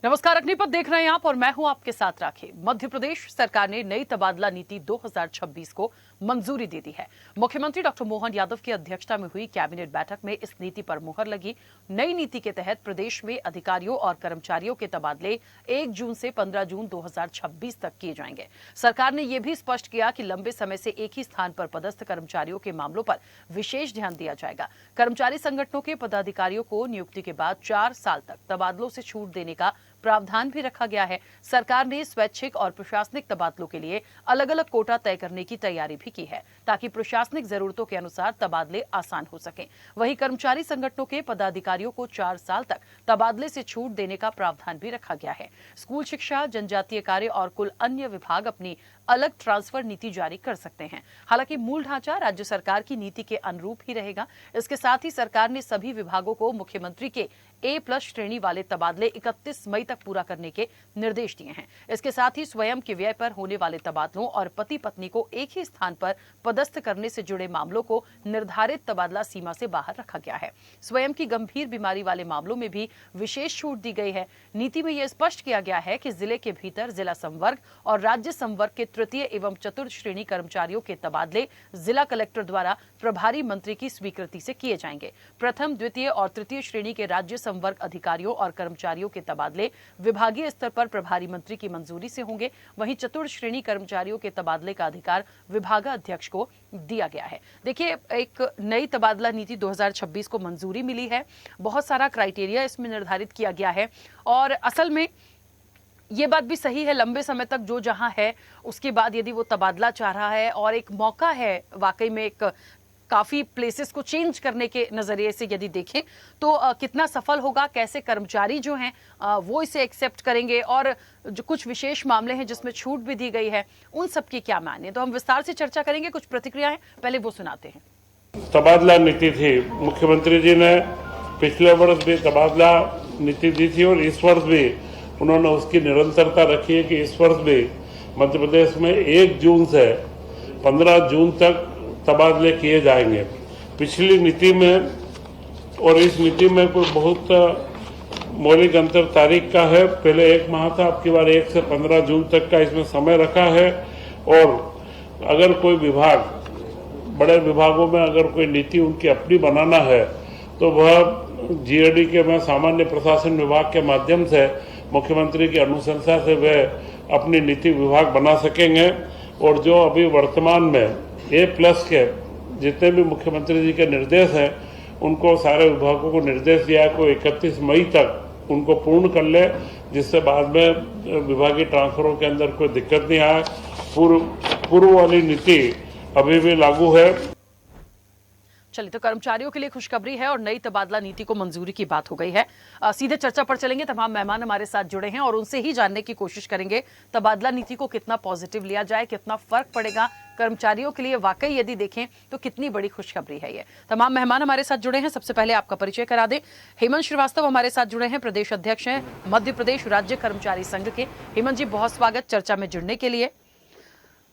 नमस्कार, अग्निपथ देख रहे हैं आप और मैं हूं आपके साथ राखी। मध्य प्रदेश सरकार ने नई तबादला नीति 2026 को मंजूरी दे दी है। मुख्यमंत्री डॉक्टर मोहन यादव की अध्यक्षता में हुई कैबिनेट बैठक में इस नीति पर मुहर लगी। नई नीति के तहत प्रदेश में अधिकारियों और कर्मचारियों के तबादले 1 जून से 15 जून 2026 तक किए जाएंगे। सरकार ने यह भी स्पष्ट किया कि लंबे समय से एक ही स्थान पर पदस्थ कर्मचारियों के मामलों पर विशेष ध्यान दिया जाएगा। कर्मचारी संगठनों के पदाधिकारियों को नियुक्ति के बाद 4 साल तक तबादलों से छूट देने का प्रावधान भी रखा गया है। सरकार ने स्वैच्छिक और प्रशासनिक तबादलों के लिए अलग अलग कोटा तय करने की तैयारी भी की है, ताकि प्रशासनिक जरूरतों के अनुसार तबादले आसान हो सकें। वहीं कर्मचारी संगठनों के पदाधिकारियों को 4 साल तक तबादले से छूट देने का प्रावधान भी रखा गया है। स्कूल शिक्षा, जनजातीय कार्य और कुल अन्य विभाग अपनी अलग ट्रांसफर नीति जारी कर सकते हैं। हालांकि मूल ढांचा राज्य सरकार की नीति के अनुरूप ही रहेगा। इसके साथ ही सरकार ने सभी विभागों को मुख्यमंत्री के A+ श्रेणी वाले तबादले 31 मई तक पूरा करने के निर्देश दिए हैं। इसके साथ ही स्वयं के व्यय पर होने वाले तबादलों और पति पत्नी को एक ही स्थान पर पदस्थ करने से जुड़े मामलों को निर्धारित तबादला सीमा से बाहर रखा गया है। स्वयं की गंभीर बीमारी वाले मामलों में भी विशेष छूट दी गई है। नीति में यह स्पष्ट किया गया है कि जिले के भीतर जिला संवर्ग और राज्य संवर्ग के तृतीय एवं चतुर्थ श्रेणी कर्मचारियों के तबादले जिला कलेक्टर द्वारा प्रभारी मंत्री की स्वीकृति से किए जाएंगे। प्रथम, द्वितीय और तृतीय श्रेणी के राज्य संवर्ग अधिकारियों और कर्मचारियों के तबादले विभागीय स्तर पर प्रभारी मंत्री की मंजूरी से होंगे। वहीं चतुर्थ श्रेणी कर्मचारियों के तबादले का अधिकार विभागाध्यक्ष को दिया गया है। देखिए, एक नई तबादला नीति 2026 को मंजूरी मिली है। बहुत सारा क्राइटेरिया इसमें निर्धारित किया गया है और असल में ये बात भी सही है, लंबे समय तक जो जहां है उसके बाद यदि वो तबादला चाह रहा है और एक मौका है वाकई में एक काफी प्लेसेस को चेंज करने के नजरिए से यदि देखें तो कितना सफल होगा, कैसे कर्मचारी जो हैं वो इसे एक्सेप्ट करेंगे और जो कुछ विशेष मामले हैं जिसमें छूट भी दी गई है उन सब की क्या मायने। तो हम विस्तार से चर्चा करेंगे। कुछ प्रतिक्रियाएं पहले वो सुनाते हैं। तबादला नीति थी, मुख्यमंत्री जी ने पिछले वर्ष भी तबादला नीति दी थी और इस वर्ष भी उन्होंने उसकी निरंतरता रखी है कि इस वर्ष भी मध्य प्रदेश में 1 जून से 15 जून तक तबादले किए जाएंगे। पिछली नीति में और इस नीति में कोई बहुत मौलिक अंतर तारीख का है। पहले 1 माह था, अब की बार 1 से 15 जून तक का इसमें समय रखा है। और अगर कोई विभाग, बड़े विभागों में अगर कोई नीति उनकी अपनी बनाना है तो वह जीएडी के में सामान्य प्रशासन विभाग के माध्यम से मुख्यमंत्री की अनुशंसा से वे अपनी नीति विभाग बना सकेंगे। और जो अभी वर्तमान में A+ के जितने भी मुख्यमंत्री जी के निर्देश हैं उनको सारे विभागों को निर्देश दिया है कि 31 मई तक उनको पूर्ण कर ले, जिससे बाद में विभागीय ट्रांसफरों के अंदर कोई दिक्कत नहीं आए। पूर्व वाली नीति अभी भी लागू है। चलिए, तो कर्मचारियों के लिए खुशखबरी है और नई तबादला नीति को मंजूरी की बात हो गई है। सीधे चर्चा पर चलेंगे। तमाम मेहमान हमारे साथ जुड़े हैं और उनसे ही जानने की कोशिश करेंगे तबादला नीति को कितना पॉजिटिव लिया जाए, कितना फर्क पड़ेगा कर्मचारियों के लिए। वाकई यदि देखें तो कितनी बड़ी खुशखबरी है ये। तमाम मेहमान हमारे साथ जुड़े हैं। सबसे पहले आपका परिचय करा दें। हेमंत श्रीवास्तव हमारे साथ जुड़े हैं, प्रदेश अध्यक्ष हैं मध्य प्रदेश राज्य कर्मचारी संघ के। हेमंत जी, बहुत स्वागत चर्चा में जुड़ने के लिए।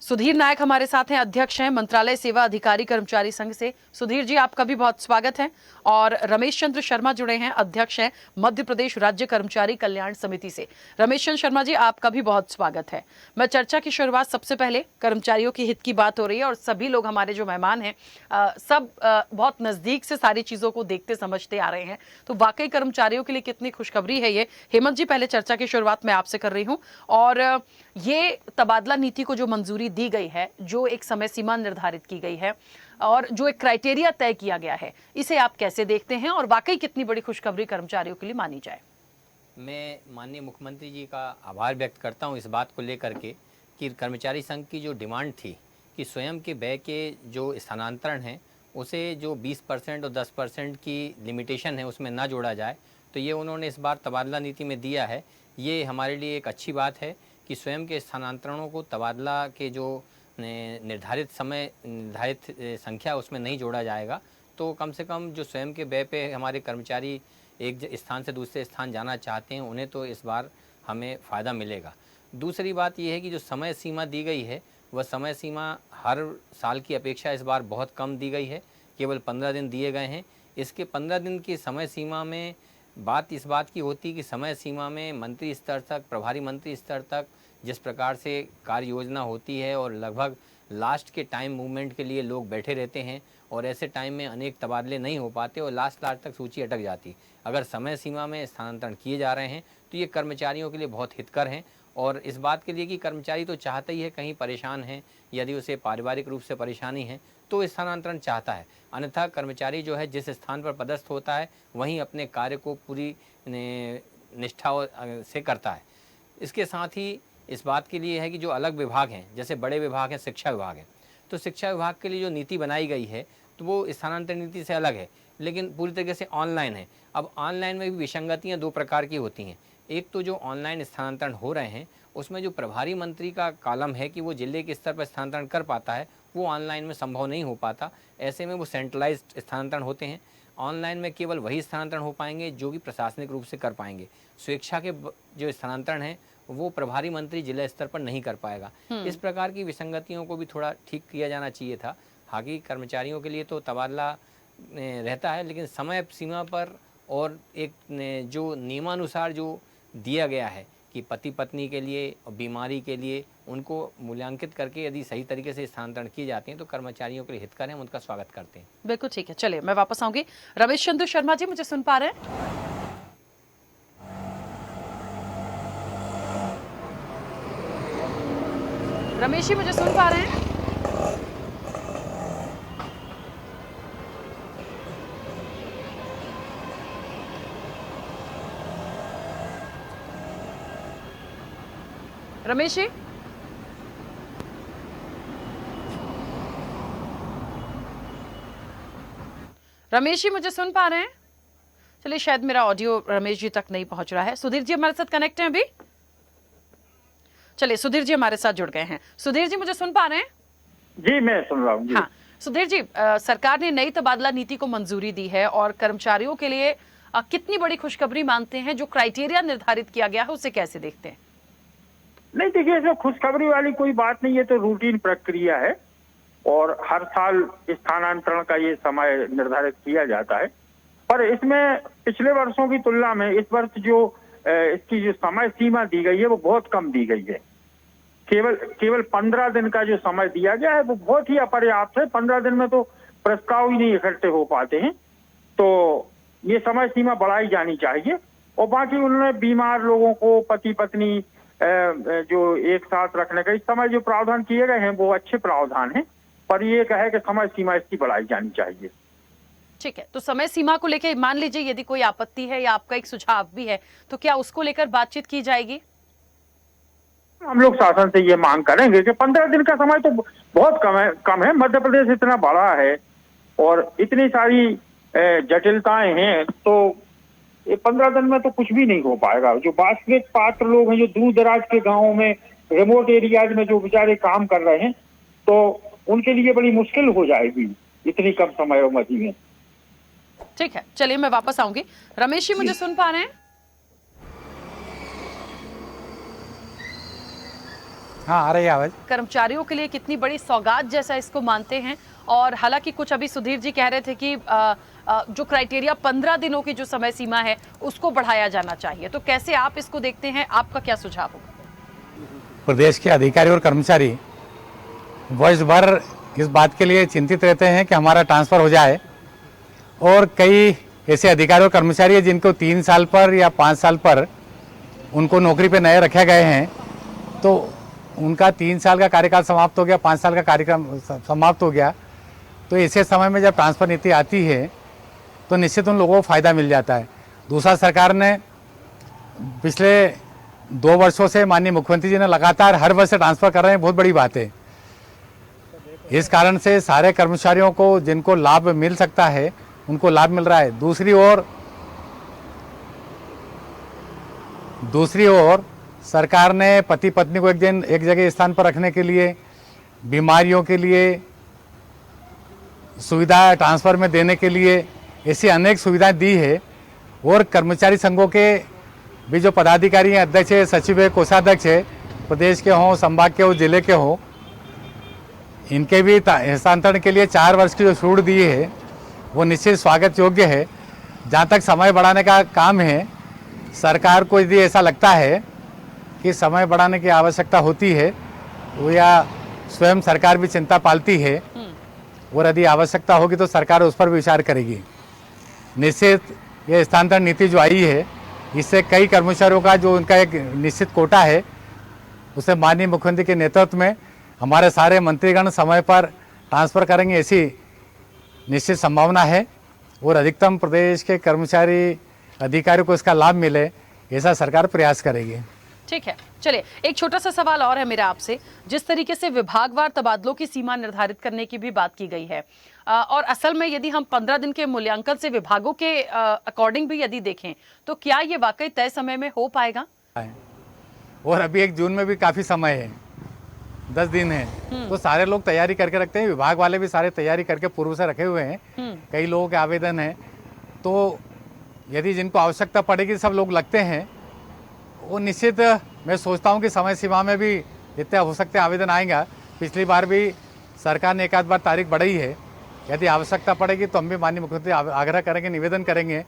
सुधीर नायक हमारे साथ हैं, अध्यक्ष हैं मंत्रालय सेवा अधिकारी कर्मचारी संघ से। सुधीर जी, आपका भी बहुत स्वागत है। और रमेश चंद्र शर्मा जुड़े हैं, अध्यक्ष हैं मध्य प्रदेश राज्य कर्मचारी कल्याण समिति से। रमेश चंद्र शर्मा जी, आपका भी बहुत स्वागत है। मैं चर्चा की शुरुआत सबसे पहले कर्मचारियों के हित की बात हो रही है और सभी लोग हमारे जो मेहमान हैं सब बहुत नजदीक से सारी चीजों को देखते समझते आ रहे हैं, तो वाकई कर्मचारियों के लिए कितनी खुशखबरी है ये। हेमंत जी, पहले चर्चा की शुरुआत मैं आपसे कर रही हूँ और ये तबादला नीति को जो मंजूरी दी गई है, जो एक समय सीमा निर्धारित की गई है और जो एक क्राइटेरिया तय किया गया है, इसे आप कैसे देखते हैं और वाकई कितनी बड़ी खुशखबरी कर्मचारियों के लिए मानी जाए। मैं माननीय मुख्यमंत्री जी का आभार व्यक्त करता हूं इस बात को लेकर के कि कर्मचारी संघ की जो डिमांड थी कि स्वयं के व्यय के जो स्थानांतरण है उसे जो 20% और 10% की लिमिटेशन है उसमें ना जोड़ा जाए, तो ये उन्होंने इस बार तबादला नीति में दिया है। ये हमारे लिए एक अच्छी बात है कि स्वयं के स्थानांतरणों को तबादला के जो निर्धारित समय, निर्धारित संख्या उसमें नहीं जोड़ा जाएगा, तो कम से कम जो स्वयं के व्यय पे हमारे कर्मचारी एक स्थान से दूसरे स्थान जाना चाहते हैं उन्हें तो इस बार हमें फ़ायदा मिलेगा। दूसरी बात यह है कि जो समय सीमा दी गई है वह समय सीमा हर साल की अपेक्षा इस बार बहुत कम दी गई है, केवल 15 दिन दिए गए हैं। इसके 15 दिन की समय सीमा में बात इस बात की होती कि समय सीमा में मंत्री स्तर तक, प्रभारी मंत्री स्तर तक जिस प्रकार से कार्य योजना होती है और लगभग लास्ट के टाइम मूवमेंट के लिए लोग बैठे रहते हैं और ऐसे टाइम में अनेक तबादले नहीं हो पाते और लास्ट तक सूची अटक जाती। अगर समय सीमा में स्थानांतरण किए जा रहे हैं तो ये कर्मचारियों के लिए बहुत हितकर हैं और इस बात के लिए कि कर्मचारी तो चाहता ही है, कहीं परेशान है, यदि उसे पारिवारिक रूप से परेशानी है तो स्थानांतरण चाहता है। अन्यथा कर्मचारी जो है जिस स्थान पर पदस्थ होता है वहीं अपने कार्य को पूरी निष्ठा से करता है। इसके साथ ही इस बात के लिए है कि जो अलग विभाग हैं, जैसे बड़े विभाग हैं, शिक्षा विभाग है, तो शिक्षा विभाग के लिए जो नीति बनाई गई है तो वो स्थानांतरण नीति से अलग है, लेकिन पूरी तरीके से ऑनलाइन है। अब ऑनलाइन में भी विसंगतियाँ दो प्रकार की होती हैं। एक तो जो ऑनलाइन स्थानांतरण हो रहे हैं उसमें जो प्रभारी मंत्री का कॉलम है कि वो जिले के स्तर पर स्थानांतरण कर पाता है, वो ऑनलाइन में संभव नहीं हो पाता। ऐसे में वो सेंट्रलाइज्ड स्थानांतरण होते हैं। ऑनलाइन में केवल वही स्थानांतरण हो पाएंगे जो कि प्रशासनिक रूप से कर पाएंगे। स्वेच्छा के जो स्थानांतरण है वो प्रभारी मंत्री जिला स्तर पर नहीं कर पाएगा। इस प्रकार की विसंगतियों को भी थोड़ा ठीक किया जाना चाहिए था। हालांकि कर्मचारियों के लिए तो तबादला रहता है, लेकिन समय सीमा पर और एक जो नियमानुसार जो दिया गया है कि पति पत्नी के लिए और बीमारी के लिए उनको मूल्यांकित करके यदि सही तरीके से स्थानांतरण किए जाते हैं तो कर्मचारियों के लिए हितकर हैं, हम उनका स्वागत करते हैं। बिल्कुल ठीक है, चलिए मैं वापस आऊंगी। रमेश चंद्र शर्मा जी, मुझे सुन पा रहे हैं? रमेश जी, मुझे सुन पा रहे हैं? रमेश जी, रमेश जी मुझे सुन पा रहे हैं? चलिए, शायद मेरा ऑडियो रमेश जी तक नहीं पहुंच रहा है। सुधीर जी हमारे साथ कनेक्ट हैं अभी? चलिए, सुधीर जी हमारे साथ जुड़ गए हैं। सुधीर जी मुझे सुन पा रहे हैं? जी, मैं सुन रहा हूँ। हाँ, सुधीर जी, सरकार ने नई तबादला नीति को मंजूरी दी है और कर्मचारियों के लिए कितनी बड़ी खुशखबरी मानते हैं? जो क्राइटेरिया निर्धारित किया गया है उसे कैसे देखते हैं? नहीं, देखिए, इसमें खुशखबरी वाली कोई बात नहीं है, तो रूटीन प्रक्रिया है और हर साल स्थानांतरण का ये समय निर्धारित किया जाता है। पर इसमें पिछले वर्षों की तुलना में इस वर्ष जो इसकी जो समय सीमा दी गई है वो बहुत कम दी गई है। केवल 15 दिन का जो समय दिया गया है वो बहुत ही अपर्याप्त है। 15 दिन में तो प्रस्ताव ही नहीं इकट्ठे हो पाते हैं, तो ये समय सीमा बढ़ाई जानी चाहिए। और बाकी उन्होंने बीमार लोगों को, पति पत्नी जो एक साथ रखने का इस समय जो प्रावधान किए गए हैं वो अच्छे प्रावधान हैं, पर ये कहे कि समय सीमा इसकी बढ़ाई जानी चाहिए। ठीक है, तो समय सीमा को लेकर मान लीजिए यदि कोई आपत्ति है या आपका एक सुझाव भी है तो क्या उसको लेकर बातचीत की जाएगी? हम लोग शासन से ये मांग करेंगे कि 15 दिन का समय तो बहुत कम है। मध्य प्रदेश इतना बड़ा है और इतनी सारी जटिलताएं हैं, तो 15 दिन में तो कुछ भी नहीं हो पाएगा। जो वास्तविक पात्र लोग हैं, जो दूर दराज के गांवों में, रिमोट एरियाज में जो बेचारे काम कर रहे हैं, तो उनके लिए बड़ी मुश्किल हो जाएगी इतनी कम समय अवधि में। ठीक है, चलिए मैं वापस आऊंगी। रमेश जी मुझे सुन पा रहे हैं? हाँ, आ रही है आवाज। कर्मचारियों के लिए कितनी बड़ी सौगात जैसा इसको मानते हैं? और हालांकि कुछ अभी सुधीर जी कह रहे थे कि जो क्राइटेरिया 15 दिनों की जो समय सीमा है उसको बढ़ाया जाना चाहिए, तो कैसे आप इसको देखते हैं? आपका क्या सुझाव होगा? प्रदेश के अधिकारी और कर्मचारी वर्ष भर इस बात के लिए चिंतित रहते हैं कि हमारा ट्रांसफर हो जाए, और कई ऐसे अधिकारी और कर्मचारी हैं जिनको 3 साल पर या 5 साल पर उनको नौकरी पे नए रखे गए हैं, तो उनका 3 साल का कार्यकाल समाप्त हो गया, 5 साल का कार्यक्रम समाप्त हो गया, तो ऐसे समय में जब ट्रांसफर नीति आती है तो निश्चित उन लोगों को फ़ायदा मिल जाता है। दूसरा, सरकार ने पिछले 2 वर्षों से माननीय मुख्यमंत्री जी ने लगातार हर वर्ष ट्रांसफ़र कर रहे हैं, बहुत बड़ी बात है। इस कारण से सारे कर्मचारियों को जिनको लाभ मिल सकता है उनको लाभ मिल रहा है। दूसरी ओर सरकार ने पति पत्नी को एक जगह स्थान पर रखने के लिए, बीमारियों के लिए सुविधा ट्रांसफ़र में देने के लिए ऐसी अनेक सुविधाएं दी है। और कर्मचारी संघों के भी जो पदाधिकारी हैं, अध्यक्ष है, सचिव है, कोषाध्यक्ष है, प्रदेश के हों, संभाग के हों, जिले के हों, इनके भी हस्तांतरण के लिए 4 वर्ष की जो छूट दी है वो निश्चित स्वागत योग्य है। जहाँ तक समय बढ़ाने का काम है, सरकार को यदि ऐसा लगता है कि समय बढ़ाने की आवश्यकता होती है, वो या स्वयं सरकार भी चिंता पालती है और यदि आवश्यकता होगी तो सरकार उस पर भी विचार करेगी। निश्चित ये स्थानांतरण नीति जो आई है, इससे कई कर्मचारियों का जो उनका एक निश्चित कोटा है, उसे माननीय मुख्यमंत्री के नेतृत्व में हमारे सारे मंत्रीगण समय पर ट्रांसफ़र करेंगे, ऐसी निश्चित संभावना है और अधिकतम प्रदेश के कर्मचारी अधिकारियों को इसका लाभ मिले, ऐसा सरकार प्रयास करेगी। ठीक है, चलिए एक छोटा सा सवाल और है मेरा आपसे। जिस तरीके से विभागवार तबादलों की सीमा निर्धारित करने की भी बात की गई है, और असल में यदि हम 15 दिन के मूल्यांकन से विभागों के अकॉर्डिंग भी यदि देखें तो क्या ये वाकई तय समय में हो पाएगा? और अभी 1 जून में भी काफ़ी समय है, 10 दिन है, तो सारे लोग तैयारी करके रखते हैं। विभाग वाले भी सारे तैयारी करके पूर्व से रखे हुए हैं। कई लोगों के आवेदन है, तो यदि जिनको आवश्यकता पड़ेगी सब लोग लगते हैं। वो निश्चित मैं सोचता हूँ कि समय सीमा में भी जितने हो सकते आवेदन आएगा। पिछली बार भी सरकार ने 1 आध बार तारीख बढ़ाई है। यदि आवश्यकता पड़ेगी तो हम भी माननीय मुख्यमंत्री आग्रह करेंगे, निवेदन करेंगे,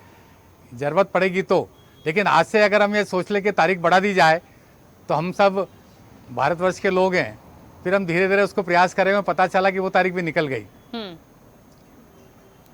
ज़रूरत पड़ेगी तो। लेकिन आज से अगर हम ये सोच लें कि तारीख बढ़ा दी जाए तो हम सब भारतवर्ष के लोग हैं, फिर हम धीरे धीरे उसको प्रयास करेंगे। पता चला कि वो तारीख भी निकल गई।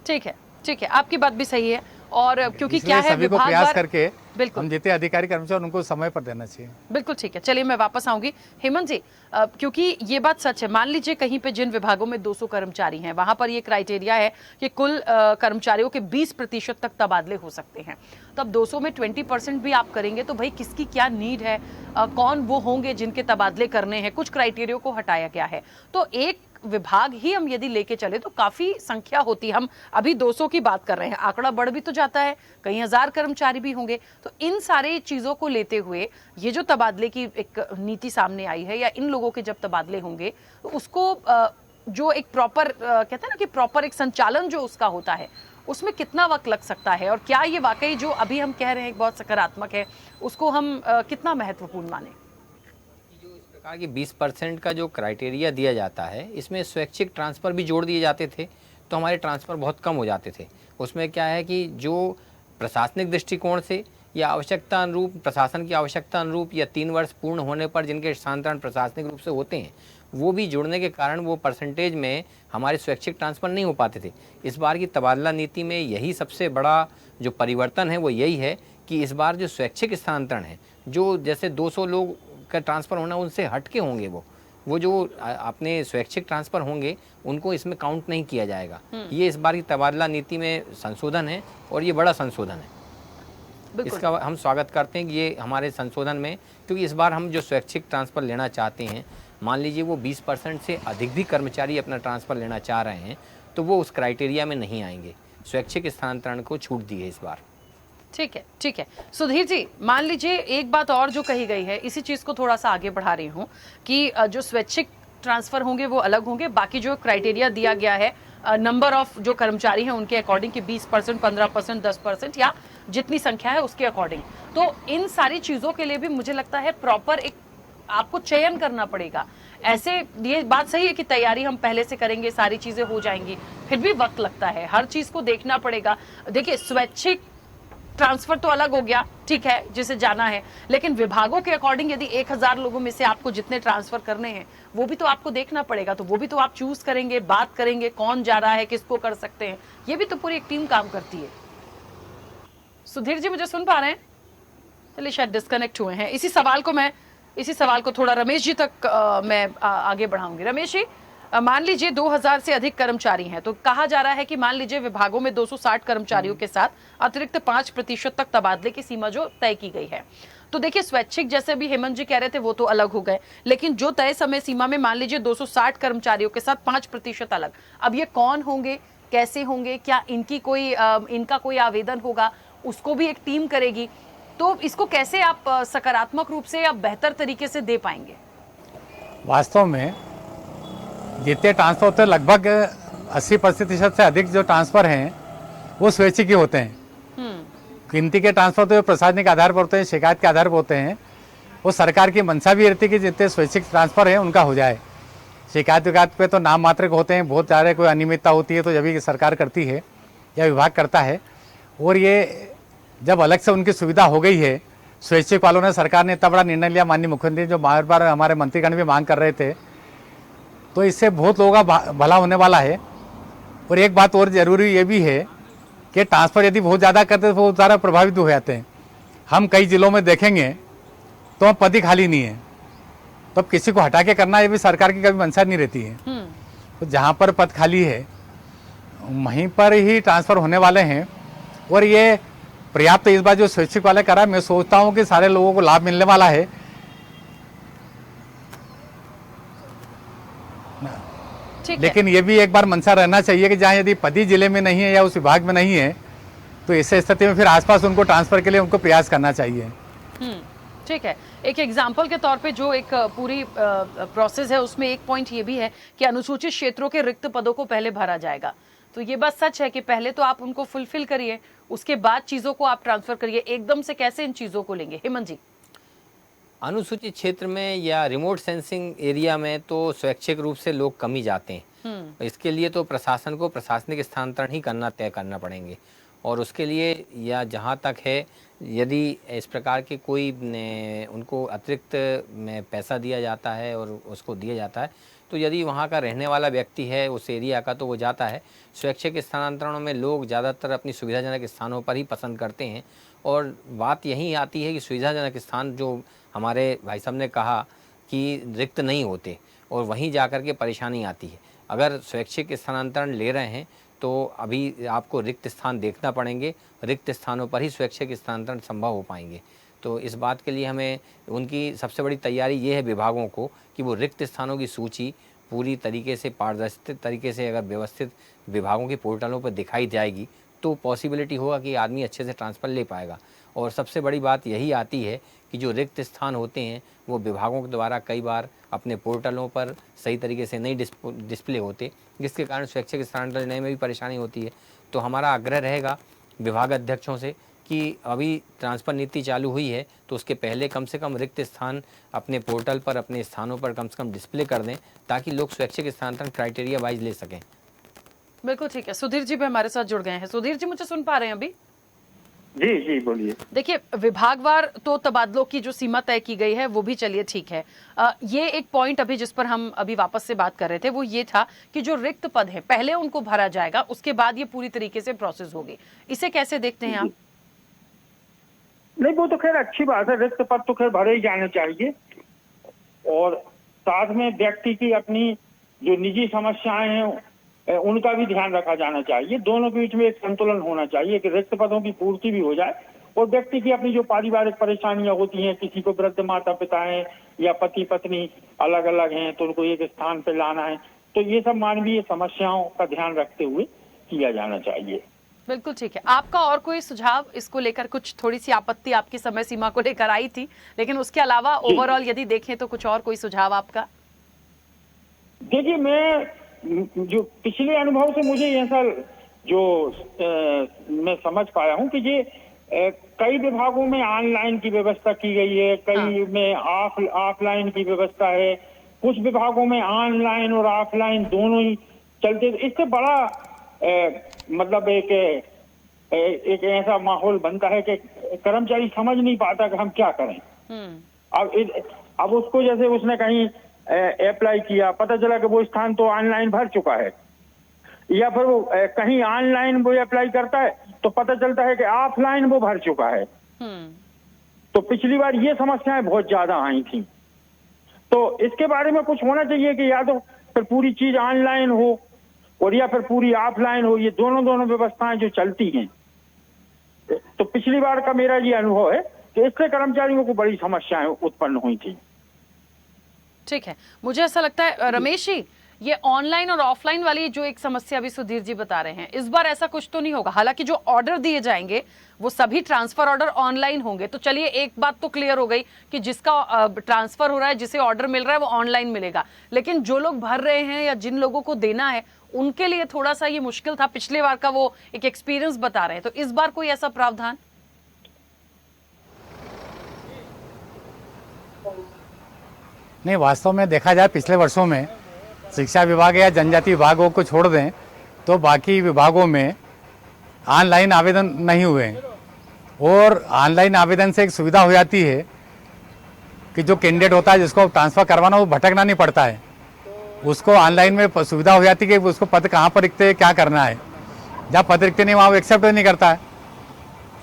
ठीक है, ठीक है, आपकी बात भी सही है। और क्योंकि क्या है, सभी को प्रयास करके बिल्कुल हम जितने अधिकारी कर्मचारी उनको समय पर देना चाहिए। बिल्कुल ठीक है। चलिए मैं वापस आऊंगी हेमंत जी, क्योंकि ये बात सच है। मान लीजिए कहीं पे जिन विभागों में 200 कर्मचारी हैं, वहां पर ये क्राइटेरिया है कि कुल कर्मचारियों के 20% तक तबादले हो सकते हैं। तो अब 200 में 20% भी आप करेंगे तो भाई किसकी क्या नीड है, कौन वो होंगे जिनके तबादले करने हैं। कुछ क्राइटेरिया को हटाया गया है, तो एक विभाग ही हम यदि लेके चले तो काफी संख्या होती है। हम अभी 200 की बात कर रहे हैं, आंकड़ा बढ़ भी तो जाता है, कई हजार कर्मचारी भी होंगे। तो इन सारे चीजों को लेते हुए ये जो तबादले की एक नीति सामने आई है, या इन लोगों के जब तबादले होंगे तो उसको जो एक प्रॉपर कहते हैं ना कि प्रॉपर एक संचालन जो उसका होता है, उसमें कितना वक्त लग सकता है, और क्या ये वाकई जो अभी हम कह रहे हैं बहुत सकारात्मक है, उसको हम कितना महत्वपूर्ण माने? कहा कि 20% का जो क्राइटेरिया दिया जाता है, इसमें स्वैच्छिक ट्रांसफ़र भी जोड़ दिए जाते थे तो हमारे ट्रांसफ़र बहुत कम हो जाते थे। उसमें क्या है कि जो प्रशासनिक दृष्टिकोण से या आवश्यकता अनुरूप, प्रशासन की आवश्यकता अनुरूप, या 3 वर्ष पूर्ण होने पर जिनके स्थानांतरण प्रशासनिक रूप से होते हैं, वो भी जुड़ने के कारण वो परसेंटेज में हमारे स्वैच्छिक ट्रांसफ़र नहीं हो पाते थे। इस बार की तबादला नीति में यही सबसे बड़ा जो परिवर्तन है वो यही है कि इस बार जो स्वैच्छिक स्थानांतरण है, जो जैसे 200 लोग का ट्रांसफ़र होना उनसे हट के होंगे, वो जो अपने स्वैच्छिक ट्रांसफ़र होंगे उनको इसमें काउंट नहीं किया जाएगा। ये इस बार की तबादला नीति में संशोधन है और ये बड़ा संशोधन है। इसका हम स्वागत करते हैं कि ये हमारे संशोधन में, क्योंकि इस बार हम जो स्वैच्छिक ट्रांसफ़र लेना चाहते हैं, मान लीजिए वो 20% से अधिक भी कर्मचारी अपना ट्रांसफ़र लेना चाह रहे हैं तो वो उस क्राइटेरिया में नहीं आएंगे। स्वैच्छिक स्थानांतरण को छूट दी है इस बार। ठीक है, ठीक है। सुधीर जी, मान लीजिए एक बात और जो कही गई है, इसी चीज को थोड़ा सा आगे बढ़ा रही हूँ कि जो स्वैच्छिक ट्रांसफर होंगे वो अलग होंगे, बाकी जो क्राइटेरिया दिया गया है नंबर ऑफ जो कर्मचारी हैं उनके अकॉर्डिंग कि 20%, 15%, 10% या जितनी संख्या है उसके अकॉर्डिंग, तो इन सारी चीजों के लिए भी मुझे लगता है प्रॉपर एक आपको चयन करना पड़ेगा। ऐसे ये बात सही है कि तैयारी हम पहले से करेंगे, सारी चीजें हो जाएंगी, फिर भी वक्त लगता है, हर चीज को देखना पड़ेगा। देखिए स्वैच्छिक ट्रांसफर तो अलग हो गया, ठीक है, जिसे जाना है, लेकिन विभागों के अकॉर्डिंग यदि 1000 लोगों में से आपको जितने ट्रांसफर करने हैं वो भी तो आपको देखना पड़ेगा, तो वो भी तो आप चूज करेंगे, बात करेंगे कौन जा रहा है, किसको कर सकते हैं, ये भी तो पूरी एक टीम काम करती है। सुधीर जी मुझे सुन पा रहे हैं? चलिए शायद डिस्कनेक्ट हुए हैं। इसी सवाल को थोड़ा रमेश जी तक मैं आगे बढ़ाऊंगी। रमेश जी, मान लीजिए 2000 से अधिक कर्मचारी हैं, तो कहा जा रहा है कि मान लीजिए विभागों में 260 कर्मचारियों के साथ अतिरिक्त 5% तक तबादले की सीमा जो तय की गई है। तो देखिए स्वैच्छिक जैसे भी हेमंत जी कह रहे थे वो तो अलग हो गए, लेकिन जो तय समय सीमा में मान लीजिए 260 कर्मचारियों के साथ 5% अलग, अब ये कौन होंगे, कैसे होंगे, क्या इनका कोई आवेदन होगा, उसको भी एक टीम करेगी, तो इसको कैसे आप सकारात्मक रूप से या बेहतर तरीके से दे पाएंगे? वास्तव में जितने ट्रांसफर होते हैं लगभग 80% से अधिक जो ट्रांसफर हैं वो स्वैच्छिक ही होते हैं। गिनती के ट्रांसफर तो प्रशासनिक आधार पर होते हैं, शिकायत के आधार पर होते हैं। वो सरकार की मंशा भी रहती है कि जितने स्वैच्छिक ट्रांसफर है उनका हो जाए। शिकायत विकायत पे तो नाम मात्र के होते हैं, बहुत ज़्यादा कोई अनियमितता होती है तो जब भी सरकार करती है या विभाग करता है, और ये जब अलग से उनकी सुविधा हो गई है, स्वैच्छिक वालों ने, सरकार ने इतना बड़ा निर्णय लिया, माननीय मुख्यमंत्री जो बार बार हमारे मंत्रीगण भी मांग कर रहे थे, तो इससे बहुत लोगों का भला होने वाला है। और एक बात और ज़रूरी ये भी है कि ट्रांसफ़र यदि बहुत ज़्यादा करते तो बहुत ज़्यादा प्रभावित भी हो जाते हैं। हम कई जिलों में देखेंगे तो पद ही खाली नहीं है, तो अब किसी को हटा के करना ये भी सरकार की कभी मंशा नहीं रहती है। तो जहाँ पर पद खाली है वहीं पर ही ट्रांसफ़र होने वाले हैं। और ये पर्याप्त इस बार जो स्वैच्छिक वाले करा, मैं सोचता हूँ कि सारे लोगों को लाभ मिलने वाला है। लेकिन ये भी एक बार मंशा रहना चाहिए कि जहाँ यदि पद ही जिले में नहीं है या उस विभाग में नहीं है, तो ऐसे स्थिति में फिर आसपास उनको ट्रांसफर के लिए उनको प्रयास करना चाहिए। ठीक है, एक एग्जाम्पल के तौर पे जो एक पूरी प्रोसेस है उसमें एक पॉइंट ये भी है कि अनुसूचित क्षेत्रों के रिक्त पदों को पहले भरा जाएगा। तो ये बात सच है कि पहले तो आप उनको फुलफिल करिए, उसके बाद चीजों को आप ट्रांसफर करिए। एकदम से कैसे इन चीजों को लेंगे? हेमंत जी। अनुसूचित क्षेत्र में या रिमोट सेंसिंग एरिया में तो स्वैच्छिक रूप से लोग कम ही जाते हैं। इसके लिए तो प्रशासन को प्रशासनिक स्थानांतरण ही तय करना पड़ेंगे। और उसके लिए या जहाँ तक है, यदि इस प्रकार के कोई उनको अतिरिक्त में पैसा दिया जाता है और उसको दिया जाता है, तो यदि वहाँ का रहने वाला व्यक्ति है उस एरिया का, तो वो जाता है। स्वैच्छिक स्थानांतरणों में लोग ज़्यादातर अपनी सुविधाजनक स्थानों पर ही पसंद करते हैं। और बात यही आती है कि सुविधाजनक स्थान जो हमारे भाई साहब ने कहा कि रिक्त नहीं होते और वहीं जाकर के परेशानी आती है। अगर स्वैच्छिक स्थानांतरण ले रहे हैं तो अभी आपको रिक्त स्थान देखना पड़ेंगे, रिक्त स्थानों पर ही स्वैच्छिक स्थानांतरण संभव हो पाएंगे। तो इस बात के लिए हमें उनकी सबसे बड़ी तैयारी ये है विभागों को कि वो रिक्त स्थानों की सूची पूरी तरीके से पारदर्शी तरीके से अगर व्यवस्थित विभागों के पोर्टलों पर दिखाई जाएगी तो पॉसिबिलिटी होगा कि आदमी अच्छे से ट्रांसफ़र ले पाएगा। और सबसे बड़ी बात यही आती है कि जो रिक्त स्थान होते हैं वो विभागों के द्वारा कई बार अपने पोर्टलों पर सही तरीके से नहीं डिस्प्ले होते, जिसके कारण स्वैच्छिक स्थानांतरण लेने में भी परेशानी होती है। तो हमारा आग्रह रहेगा विभाग अध्यक्षों से कि अभी ट्रांसफ़र नीति चालू हुई है तो उसके पहले कम से कम रिक्त स्थान अपने पोर्टल पर, अपने स्थानों पर कम से कम डिस्प्ले कर दें, ताकि लोग स्वैच्छिक स्थानांतरण क्राइटेरिया वाइज ले सकें। बिल्कुल ठीक है। सुधीर जी भी हमारे साथ जुड़ गए हैं। सुधीर जी, मुझे सुन पा रहे हैं अभी? जी जी बोलिए। देखिए, विभागवार तो तबादलों की जो सीमा तय की गई है वो भी चलिए ठीक है। ये एक पॉइंट अभी जिस पर हम अभी वापस से बात कर रहे थे वो ये था कि जो रिक्त पद है पहले उनको भरा जाएगा, उसके बाद ये पूरी तरीके से प्रोसेस होगी। इसे कैसे देखते हैं आप? नहीं, वो तो खैर अच्छी बात है, रिक्त पद तो खैर भरे ही जाने चाहिए। और साथ में व्यक्ति की अपनी जो निजी समस्याएं हैं उनका भी ध्यान रखा जाना चाहिए। दोनों के बीच में एक संतुलन होना चाहिए कि रिक्त पदों की पूर्ति भी हो जाए और व्यक्ति की अपनी जो पारिवारिक परेशानियां होती हैं, किसी को वृद्ध माता पिता हैं या पति पत्नी अलग अलग हैं तो उनको एक स्थान पे लाना है, तो ये सब मानवीय समस्याओं का ध्यान रखते हुए किया जाना चाहिए। बिल्कुल ठीक है। आपका और कोई सुझाव इसको लेकर? कुछ थोड़ी सी आपत्ति आपकी समय सीमा को लेकर आई थी, लेकिन उसके अलावा ओवरऑल यदि देखें तो कुछ और कोई सुझाव आपका? देखिए, मैं जो पिछले अनुभव से मुझे ऐसा जो मैं समझ पाया हूँ कि ये कई विभागों में ऑनलाइन की व्यवस्था की गई है, कई में ऑफलाइन की व्यवस्था है, कुछ विभागों में ऑनलाइन और ऑफलाइन दोनों ही चलते। इससे बड़ा मतलब एक ऐसा माहौल बनता है कि कर्मचारी समझ नहीं पाता कि हम क्या करें। अब उसको जैसे उसने कहीं अप्लाई किया, पता चला कि वो स्थान तो ऑनलाइन भर चुका है, या फिर वो कहीं ऑनलाइन वो अप्लाई करता है तो पता चलता है कि ऑफलाइन वो भर चुका है। तो पिछली बार ये समस्याएं बहुत ज्यादा आई थी। तो इसके बारे में कुछ होना चाहिए कि या तो फिर पूरी चीज ऑनलाइन हो और या फिर पूरी ऑफलाइन हो, ये दोनों व्यवस्थाएं जो चलती हैं। तो पिछली बार का मेरा ये अनुभव है कि इससे कर्मचारियों को बड़ी समस्याएं उत्पन्न हुई थी। ठीक है, मुझे ऐसा लगता है रमेश जी, ये ऑनलाइन और ऑफलाइन वाली जो एक समस्या अभी सुधीर जी बता रहे हैं, इस बार ऐसा कुछ तो नहीं होगा। हालांकि जो ऑर्डर दिए जाएंगे वो सभी ट्रांसफर ऑर्डर ऑनलाइन होंगे। तो चलिए एक बात तो क्लियर हो गई कि जिसका ट्रांसफर हो रहा है, जिसे ऑर्डर मिल रहा है वो ऑनलाइन मिलेगा, लेकिन जो लोग भर रहे हैं या जिन लोगों को देना है उनके लिए थोड़ा सा ये मुश्किल था। पिछले बार का वो एक एक्सपीरियंस बता रहे हैं, तो इस बार कोई ऐसा प्रावधान? नहीं, वास्तव में देखा जाए पिछले वर्षों में शिक्षा विभाग या जनजाति विभागों को छोड़ दें तो बाकी विभागों में ऑनलाइन आवेदन नहीं हुए हैं। और ऑनलाइन आवेदन से एक सुविधा हो जाती है कि जो कैंडिडेट होता है जिसको ट्रांसफ़र करवाना, वो भटकना नहीं पड़ता है। उसको ऑनलाइन में सुविधा हो जाती है कि उसको पद कहाँ पर लिखते हैं, क्या करना है। जहाँ पद लिखते नहीं वहाँ वो एक्सेप्ट नहीं करता है।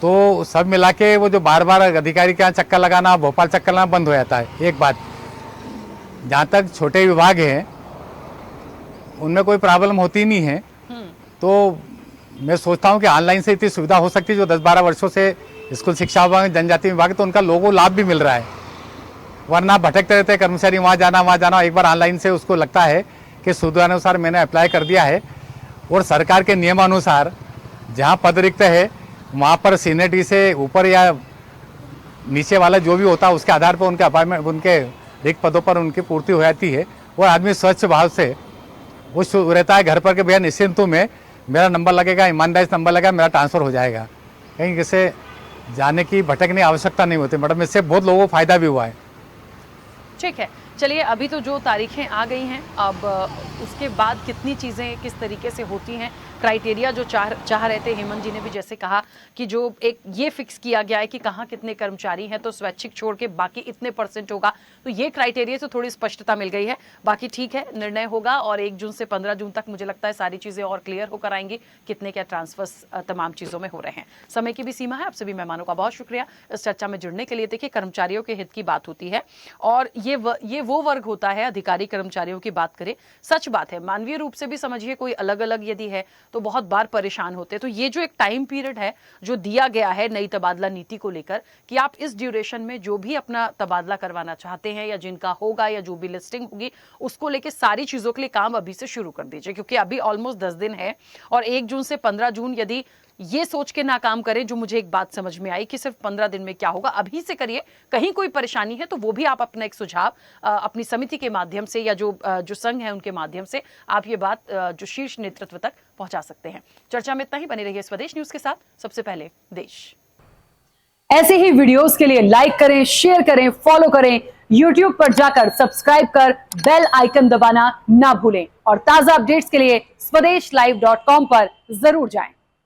तो सब मिला के वो जो बार बार अधिकारी के यहाँ चक्कर लगाना, भोपाल चक्कर लगाना बंद हो जाता है। एक बात, जहाँ तक छोटे विभाग हैं उनमें कोई प्रॉब्लम होती नहीं है। तो मैं सोचता हूँ कि ऑनलाइन से इतनी सुविधा हो सकती है। जो 10-12 वर्षों से स्कूल शिक्षा विभाग, जनजाति विभाग, तो उनका लोगों को लाभ भी मिल रहा है। वरना भटकते रहते हैं कर्मचारी, वहाँ जाना। एक बार ऑनलाइन से उसको लगता है कि सुविधानुसार मैंने अप्लाई कर दिया है और सरकार के नियमानुसार जहाँ पद रिक्त है वहाँ पर सीनियरिटी से ऊपर या नीचे वाला जो भी होता है उसके आधार पर उनके अपॉइंटमेंट, उनके रिक्त पदों पर उनकी पूर्ति हो जाती है। और आदमी स्वच्छ भाव से वो रहता है घर पर कि भैया निश्चिंत हूँ, मैं, मेरा नंबर लगेगा, ईमानदारी से नंबर लगेगा, मेरा ट्रांसफ़र हो जाएगा। कहीं किसी जाने की भटकने की आवश्यकता नहीं होती। मैडम, इससे बहुत लोगों को फायदा भी हुआ है। ठीक है, चलिए अभी तो जो तारीखें आ गई हैं, अब उसके बाद कितनी चीज़ें किस तरीके से होती हैं, क्राइटेरिया जो चाह रहे थे हेमंत जी ने भी जैसे कहा कि जो एक ये फिक्स किया गया है कि कहाँ कितने कर्मचारी हैं, तो स्वैच्छिक छोड़ के बाकी इतने % होगा, तो ये क्राइटेरिया से थोड़ी स्पष्टता मिल गई है। बाकी ठीक है, निर्णय होगा और 1 जून से 15 जून तक मुझे लगता है सारी चीज़ें और क्लियर होकर आएंगी, कितने क्या ट्रांसफर्स तमाम चीज़ों में हो रहे हैं। समय की भी सीमा है। आप सभी मेहमानों का बहुत शुक्रिया इस चर्चा में जुड़ने के लिए। देखिए, कर्मचारियों के हित की बात होती है और ये वो वर्ग होता है, अधिकारी कर्मचारियों की बात करें, सच बात है, मानवीय रूप से भी समझिए कोई अलग अलग यदि है तो बहुत बार परेशान होते हैं। तो ये जो एक टाइम पीरियड है जो दिया गया है नई तबादला नीति को लेकर कि आप इस ड्यूरेशन में जो भी अपना तबादला करवाना चाहते हैं या जिनका होगा या जो भी लिस्टिंग होगी उसको लेकर सारी चीजों के लिए काम अभी से शुरू कर दीजिए, क्योंकि अभी ऑलमोस्ट 10 दिन है और 1 जून से 15 जून यदि ये सोच के ना काम करें, जो मुझे एक बात समझ में आई कि सिर्फ 15 दिन में क्या होगा, अभी से करिए। कहीं कोई परेशानी है तो वो भी आप अपना एक सुझाव अपनी समिति के माध्यम से या जो संघ है उनके माध्यम से आप ये बात जो शीर्ष नेतृत्व तक पहुंचा सकते हैं। चर्चा में इतना ही। बने रहिए स्वदेश न्यूज के साथ। सबसे पहले देश। ऐसे ही वीडियोस के लिए लाइक करें, शेयर करें, फॉलो करें। YouTube पर जाकर सब्सक्राइब कर बेल आइकन दबाना ना भूलें और ताजा अपडेट्स के लिए swedeshlive.com पर जरूर जाएं।